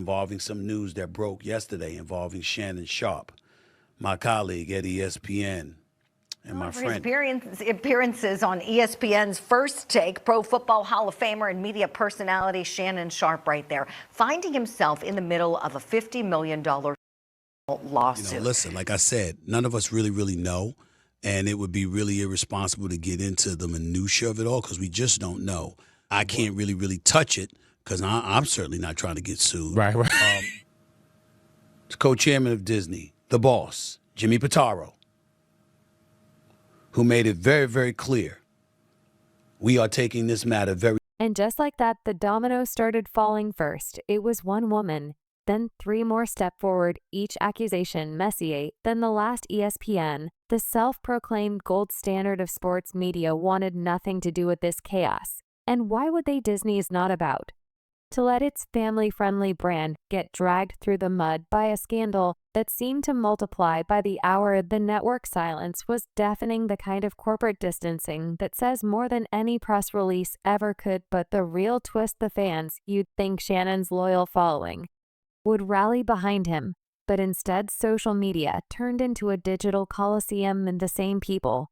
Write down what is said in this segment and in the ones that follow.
involving some news that broke yesterday involving Shannon Sharpe, my colleague at ESPN. And my friend. His appearances on ESPN's First Take, Pro Football Hall of Famer and media personality Shannon Sharpe right there, finding himself in the middle of a $50 million lawsuit. You know, listen, like I said, none of us really know, and it would be really irresponsible to get into the minutia of it all because we just don't know. I can't really touch it because I'm certainly not trying to get sued. Right. The co-chairman of Disney, the boss, Jimmy Pitaro, who made it very clear we are taking this matter very. And just like that, the dominoes started falling first. It was one woman, then 3 more step forward, each accusation Messier, then the last ESPN. The self-proclaimed gold standard of sports media wanted nothing to do with this chaos. And why would they? Disney is not about to let its family-friendly brand get dragged through the mud by a scandal that seemed to multiply by the hour. The network silence was deafening, the kind of corporate distancing that says more than any press release ever could. But the real twist, the fans, you'd think Shannon's loyal following, would rally behind him. But instead, social media turned into a digital coliseum, and the same people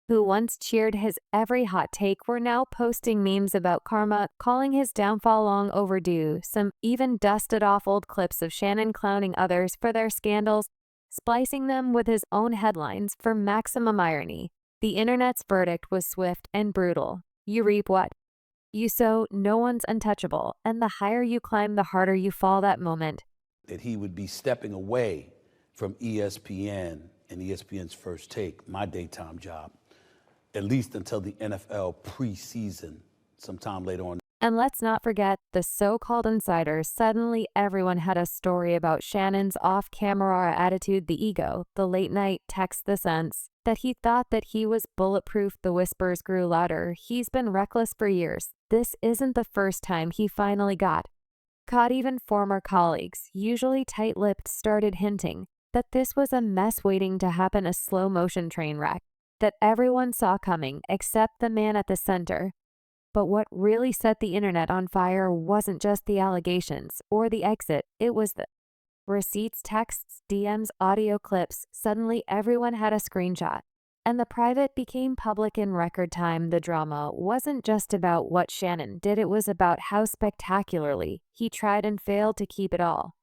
who once cheered his every hot take were now posting memes about karma, calling his downfall long overdue. Some even dusted off old clips of Shannon clowning others for their scandals, splicing them with his own headlines for maximum irony. The internet's verdict was swift and brutal. You reap what you sow. No one's untouchable, and the higher you climb, the harder you fall that moment. That he would be stepping away from ESPN and ESPN's First Take, my daytime job, at least until the NFL preseason, sometime later on. And let's not forget the so-called insiders. Suddenly, everyone had a story about Shannon's off-camera attitude, the ego, the late-night text, the sense that he thought that he was bulletproof. The whispers grew louder. He's been reckless for years. This isn't the first time he finally got caught. Even former colleagues, usually tight-lipped, started hinting that this was a mess waiting to happen, a slow-motion train wreck that everyone saw coming except the man at the center. But what really set the internet on fire wasn't just the allegations or the exit, it was the receipts, texts, DMs, audio clips. Suddenly everyone had a screenshot, and the private became public in record time. The drama wasn't just about what Shannon did, it was about how spectacularly he tried and failed to keep it all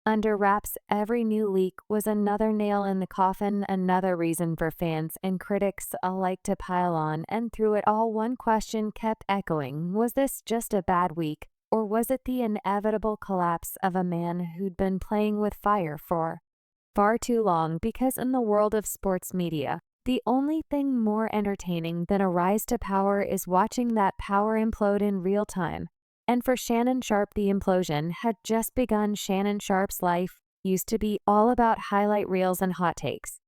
under wraps. Every new leak was another nail in the coffin, another reason for fans and critics alike to pile on. And through it all, one question kept echoing: was this just a bad week, or was it the inevitable collapse of a man who'd been playing with fire for far too long? Because in the world of sports media, the only thing more entertaining than a rise to power is watching that power implode in real time. And for Shannon Sharpe, the implosion had just begun. Shannon Sharpe's life used to be all about highlight reels and hot takes.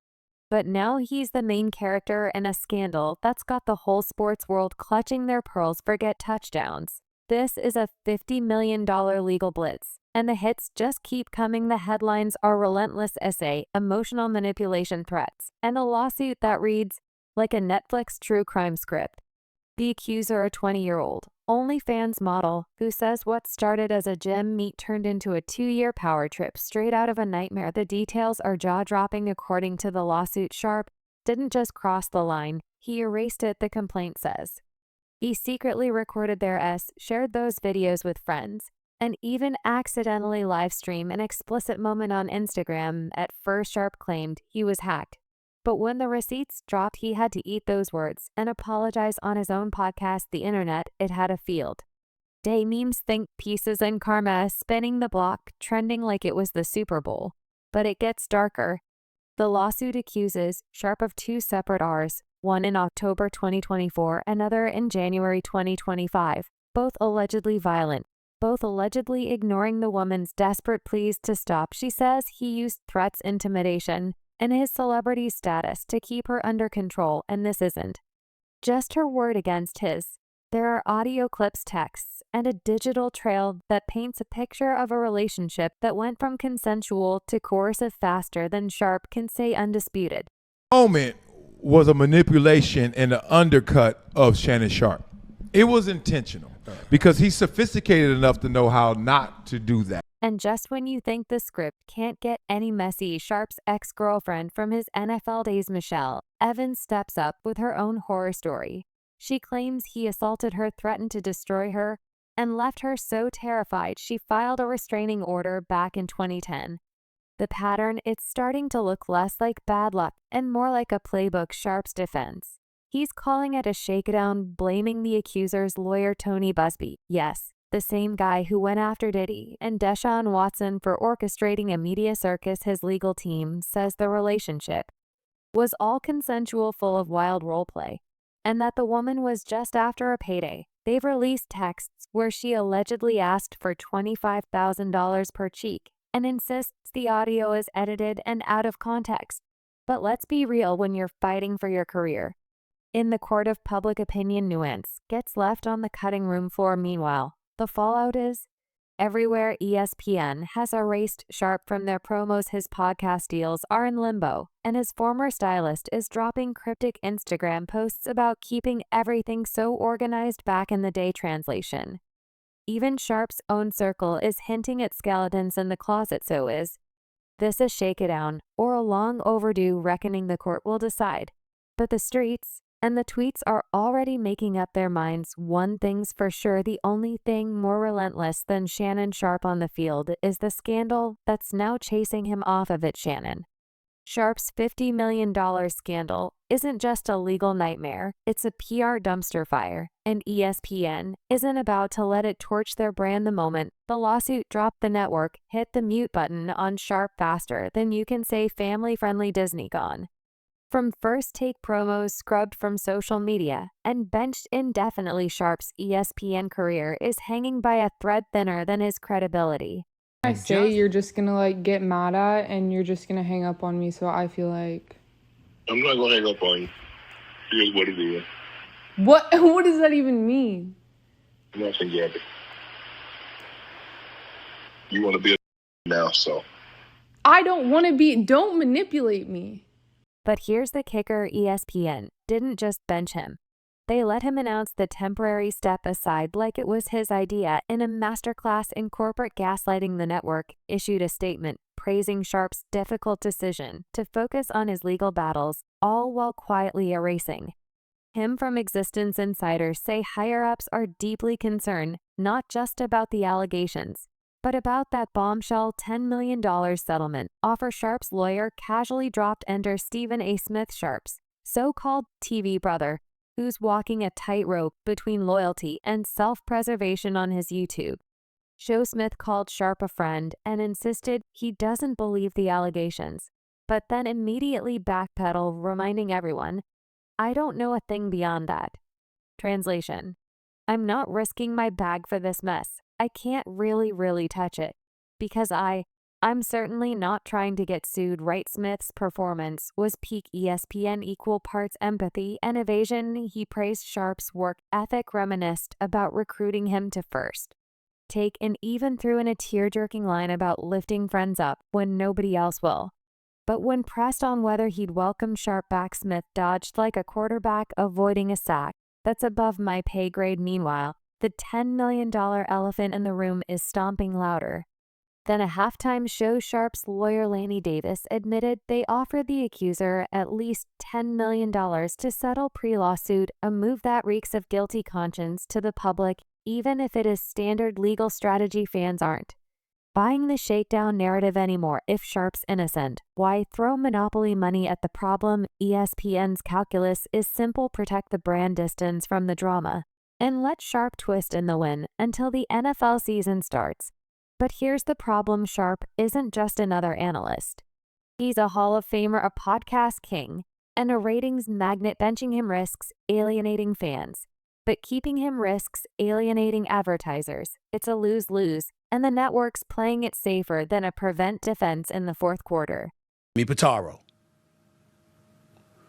But now he's the main character in a scandal that's got the whole sports world clutching their pearls. Forget touchdowns. This is a $50 million legal blitz, and the hits just keep coming. The headlines are relentless essay, emotional manipulation threats, and a lawsuit that reads like a Netflix true crime script. The accuser, a 20-year-old OnlyFans model who says what started as a gym meet turned into a 2-year power trip straight out of a nightmare. The details are jaw-dropping. According to the lawsuit, Sharpe didn't just cross the line, he erased it, the complaint says. He secretly recorded their shared those videos with friends, and even accidentally live-streamed an explicit moment on Instagram. At first, Sharpe claimed he was hacked. But when the receipts dropped, he had to eat those words and apologize on his own podcast. The internet, it had a field day. Memes, think pieces, and karma spinning the block, trending like it was the Super Bowl. But it gets darker. The lawsuit accuses Sharpe of 2 separate Rs, one in October 2024, another in January 2025, both allegedly violent, both allegedly ignoring the woman's desperate pleas to stop. She says he used threats, intimidation, and his celebrity status to keep her under control, and this isn't just her word against his. There are audio clips, texts, and a digital trail that paints a picture of a relationship that went from consensual to coercive faster than Sharpe can say undisputed. Moment was a manipulation and an undercut of Shannon Sharpe. It was intentional because he's sophisticated enough to know how not to do that. And just when you think the script can't get any messy, Sharpe's ex-girlfriend from his NFL days, Michelle Evans, steps up with her own horror story. She claims he assaulted her, threatened to destroy her, and left her so terrified she filed a restraining order back in 2010. The pattern, it's starting to look less like bad luck and more like a playbook. Sharpe's defense. He's calling it a shakedown, blaming the accuser's lawyer Tony Busby. Yes, the same guy who went after Diddy and Deshaun Watson for orchestrating a media circus. His legal team says the relationship was all consensual, full of wild roleplay, and that the woman was just after a payday. They've released texts where she allegedly asked for $25,000 per cheek and insists the audio is edited and out of context. But let's be real, when you're fighting for your career, in the court of public opinion, nuance gets left on the cutting room floor. Meanwhile, the fallout is everywhere. ESPN has erased Sharpe from their promos. His podcast deals are in limbo, and his former stylist is dropping cryptic Instagram posts about keeping everything so organized back in the day. Translation: even Sharpe's own circle is hinting at skeletons in the closet. So is this a shakedown or a long overdue reckoning? The court will decide. But the streets and the tweets are already making up their minds. One thing's for sure, the only thing more relentless than Shannon Sharpe on the field is the scandal that's now chasing him off of it. Shannon Sharpe's $50 million scandal isn't just a legal nightmare, it's a PR dumpster fire, and ESPN isn't about to let it torch their brand. The moment the lawsuit dropped, the network hit the mute button on Sharpe faster than you can say family-friendly Disney gone. From first take promos scrubbed from social media and benched indefinitely, Sharpe's ESPN career is hanging by a thread thinner than his credibility. I say you're just gonna like get mad at and you're just gonna hang up on me, so I feel like I'm not gonna hang up on you. Here's what it is. what does that even mean? Nothing, Gabby. You want to be a now, so I don't want to be. Don't manipulate me. But here's the kicker: ESPN didn't just bench him. They let him announce the temporary step aside like it was his idea in a masterclass in corporate gaslighting. The network issued a statement praising Sharpe's difficult decision to focus on his legal battles, all while quietly erasing him from existence. Insiders say higher-ups are deeply concerned not just about the allegations, but about that bombshell $10 million settlement offer Sharpe's lawyer casually dropped. Enter Stephen A. Smith, Sharpe's so-called TV brother, who's walking a tightrope between loyalty and self-preservation. On his YouTube show, Smith called Sharpe a friend and insisted he doesn't believe the allegations, but then immediately backpedaled, reminding everyone, "I don't know a thing beyond that." Translation: I'm not risking my bag for this mess. I can't really touch it because I'm certainly not trying to get sued. Right? Smith's performance was peak ESPN, equal parts empathy and evasion. He praised Sharpe's work ethic, reminisced about recruiting him to first take, and even threw in a tear-jerking line about lifting friends up when nobody else will. But when pressed on whether he'd welcome Sharpe back, Smith dodged like a quarterback avoiding a sack. That's above my pay grade. Meanwhile, the $10 million elephant in the room is stomping louder than a halftime show. Sharpe's lawyer Lanny Davis admitted they offered the accuser at least $10 million to settle pre-lawsuit, a move that reeks of guilty conscience to the public, even if it is standard legal strategy. Fans aren't buying the shakedown narrative anymore. If Sharpe's innocent, why throw monopoly money at the problem? ESPN's calculus is simple: protect the brand, distance from the drama, and let Sharpe twist in the win until the NFL season starts. But here's the problem: Sharpe isn't just another analyst. He's a Hall of Famer, a podcast king, and a ratings magnet. Benching him risks alienating fans, but keeping him risks alienating advertisers. It's a lose-lose, and the network's playing it safer than a prevent defense in the fourth quarter. Pitaro,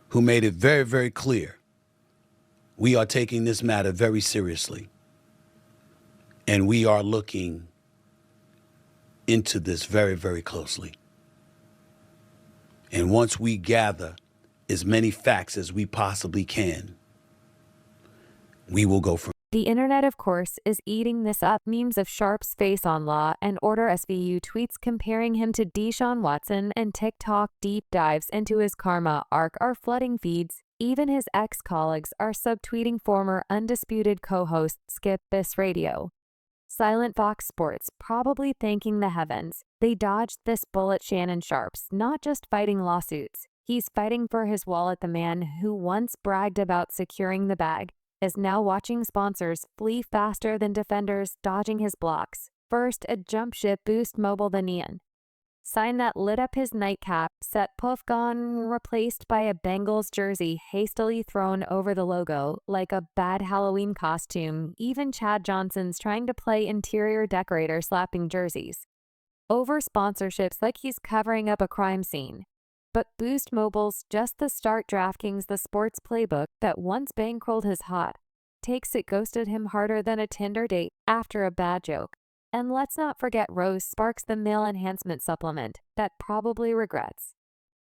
who made it very clear, we are taking this matter very seriously, and we are looking into this very closely. And once we gather as many facts as we possibly can, we will go from The internet, of course, is eating this up. Memes of Sharpe's face on Law and Order SVU, tweets comparing him to Deshaun Watson, and TikTok deep dives into his karma arc are flooding feeds. Even his ex-colleagues are subtweeting former Undisputed co-host Skip Biss Radio. Silent Fox Sports probably thanking the heavens. They dodged this bullet. Shannon Sharpe's not just fighting lawsuits. He's fighting for his wallet. The man who once bragged about securing the bag is now watching sponsors flee faster than defenders dodging his blocks. First, a jump ship Boost Mobile, the neon sign that lit up his nightcap, set poof gone, replaced by a Bengals jersey hastily thrown over the logo like a bad Halloween costume. Even Chad Johnson's trying to play interior decorator slapping jerseys over sponsorships like he's covering up a crime scene. But Boost Mobile's just the start. DraftKings, the sports playbook that once bankrolled his hot takes it, ghosted him harder than a Tinder date after a bad joke. And let's not forget Rose Sparks, the male enhancement supplement that probably regrets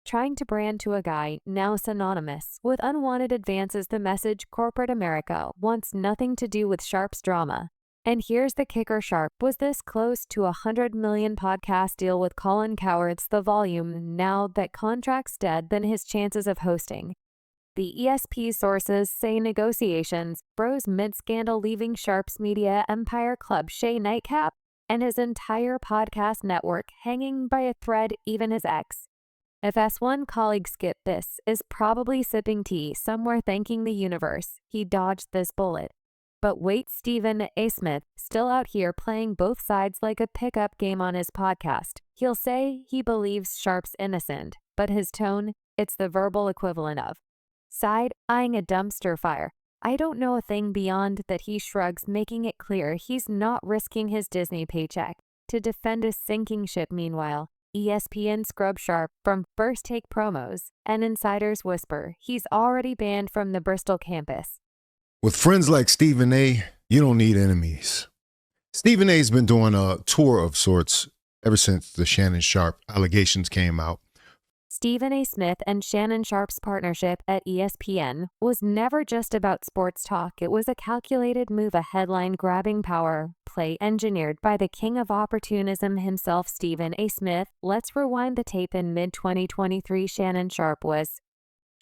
trying to brand to a guy now synonymous with unwanted advances. The message: corporate America wants nothing to do with Sharpe's drama. And here's the kicker: Sharpe was this close to a $100 million podcast deal with Colin Cowherd's The Volume. Now that contract's dead, then his chances of hosting the ESP sources say negotiations froze mid-scandal, leaving Sharpe's media empire Club Shay Nightcap and his entire podcast network hanging by a thread. Even his ex FS1 colleague Skip Biss is probably sipping tea somewhere, thanking the universe he dodged this bullet. But wait, Stephen A. Smith still out here playing both sides like a pickup game on his podcast. He'll say he believes Sharpe's innocent, but his tone, it's the verbal equivalent of side-eyeing a dumpster fire. I don't know a thing beyond that. He shrugs, making it clear he's not risking his Disney paycheck to defend a sinking ship. Meanwhile, ESPN scrub Sharpe from First Take promos, and insiders whisper he's already banned from the Bristol campus. With friends like Stephen A., you don't need enemies. Stephen A.'s been doing a tour of sorts ever since the Shannon Sharpe allegations came out. Stephen A. Smith and Shannon Sharpe's partnership at ESPN was never just about sports talk. It was a calculated move, a headline-grabbing power play engineered by the king of opportunism himself, Stephen A. Smith. Let's rewind the tape. In mid-2023, Shannon Sharpe was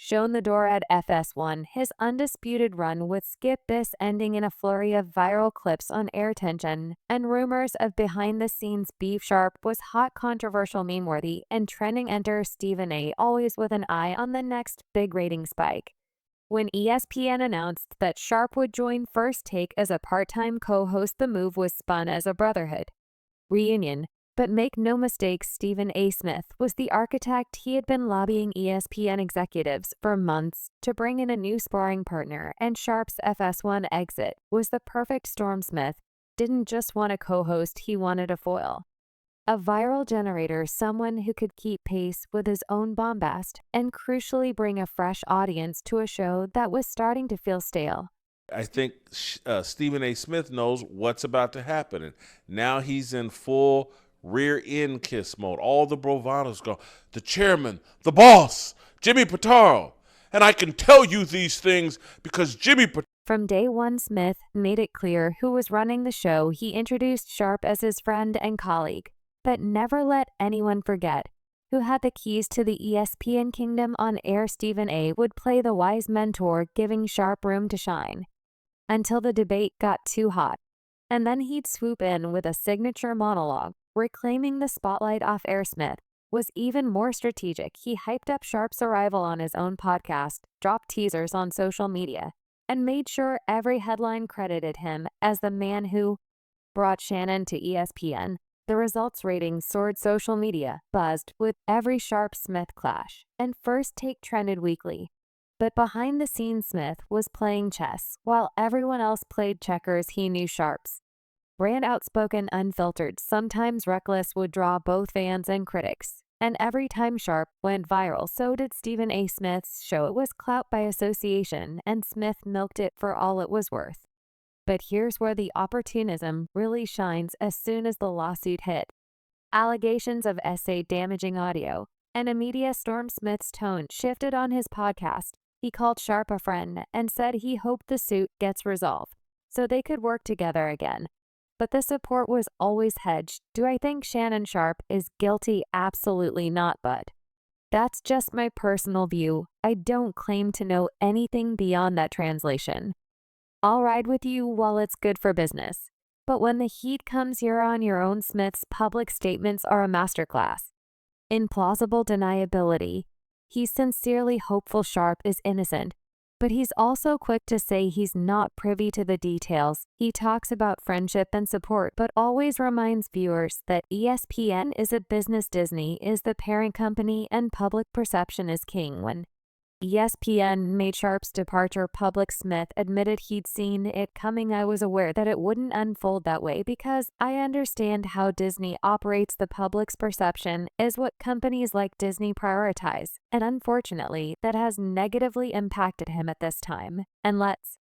shown the door at FS1, his undisputed run with Skip Biss ending in a flurry of viral clips on air tension and rumors of behind-the-scenes beef. Sharpe was hot, controversial, meme-worthy, and trending. Enter Stephen A., always with an eye on the next big rating spike. When ESPN announced that Sharpe would join First Take as a part-time co-host, the move was spun as a brotherhood reunion. But make no mistake, Stephen A. Smith was the architect. He had been lobbying ESPN executives for months to bring in a new sparring partner, and Sharpe's FS1 exit was the perfect storm. Smith didn't just want a co-host, he wanted a foil. A viral generator, someone who could keep pace with his own bombast and crucially bring a fresh audience to a show that was starting to feel stale. I think Stephen A. Smith knows what's about to happen, and now he's in full rear end kiss mode. All the bravado's go, the chairman, the boss, Jimmy Pitaro. And I can tell you these things because Jimmy Pitaro. From day one, Smith made it clear who was running the show. He introduced Sharpe as his friend and colleague, but never let anyone forget who had the keys to the ESPN kingdom. On air, Stephen A. would play the wise mentor, giving Sharpe room to shine until the debate got too hot. And then he'd swoop in with a signature monologue, reclaiming the spotlight off air. Smith was even more strategic. He hyped up Sharpe's arrival on his own podcast, dropped teasers on social media, and made sure every headline credited him as the man who brought Shannon to ESPN. The results ratings soared, social media buzzed with every Sharpe-Smith clash, and First Take trended weekly. But behind the scenes, Smith was playing chess. While everyone else played checkers, he knew Sharpe's brand, outspoken, unfiltered, sometimes reckless, would draw both fans and critics. And every time Sharpe went viral, so did Stephen A. Smith's show. It was clout by association, and Smith milked it for all it was worth. But here's where the opportunism really shines. As soon as the lawsuit hit, allegations of essay damaging audio, and a media storm, Smith's tone shifted on his podcast. He called Sharpe a friend and said he hoped the suit gets resolved. so they could work together again. But the support was always hedged. Do I think Shannon Sharpe is guilty? Absolutely not, but that's just my personal view. I don't claim to know anything beyond that translation. I'll ride with you while it's good for business. But when the heat comes, you're on your own. Smith's public statements are a masterclass in plausible deniability. He's sincerely hopeful Sharpe is innocent, but he's also quick to say he's not privy to the details. He talks about friendship and support, but always reminds viewers that ESPN is a business, Disney is the parent company, and public perception is king. When ESPN made Sharpe's departure public, Smith admitted he'd seen it coming. I was aware that it wouldn't unfold that way because I understand how Disney operates. The public's perception is what companies like Disney prioritize, and unfortunately, that has negatively impacted him at this time. And let's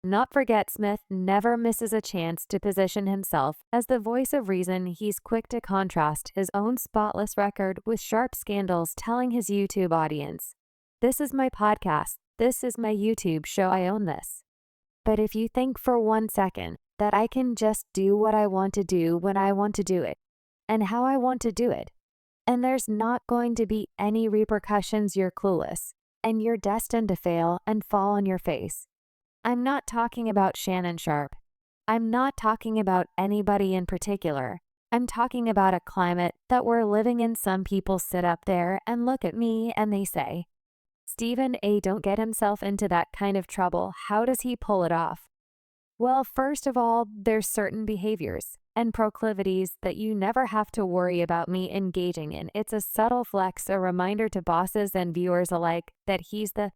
not forget, Smith never misses a chance to position himself as the voice of reason. He's quick to contrast his own spotless record with Sharpe scandals, telling his YouTube audience, "This is my podcast. This is my YouTube show. I own this." But if you think for 1 second that I can just do what I want to do when I want to do it and how I want to do it, and there's not going to be any repercussions, you're clueless and you're destined to fail and fall on your face. I'm not talking about Shannon Sharpe. I'm not talking about anybody in particular. I'm talking about a climate that we're living in. Some people sit up there and look at me and they say, Stephen A. don't get himself into that kind of trouble. How does he pull it off? Well, first of all, there's certain behaviors and proclivities that you never have to worry about me engaging in. It's a subtle flex, a reminder to bosses and viewers alike that he's the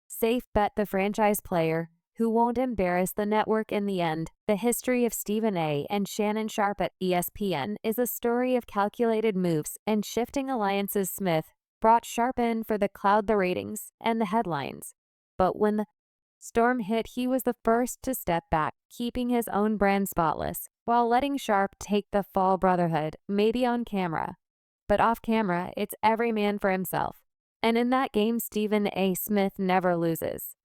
safe bet, the franchise player who won't embarrass the network in the end. The history of Stephen A. and Shannon Sharpe at ESPN is a story of calculated moves and shifting alliances. Smith brought Sharpe in for the cloud, the ratings, and the headlines. But when the storm hit, he was the first to step back, keeping his own brand spotless, while letting Sharpe take the fall. Brotherhood, maybe on camera, but off camera, it's every man for himself. And in that game, Stephen A. Smith never loses.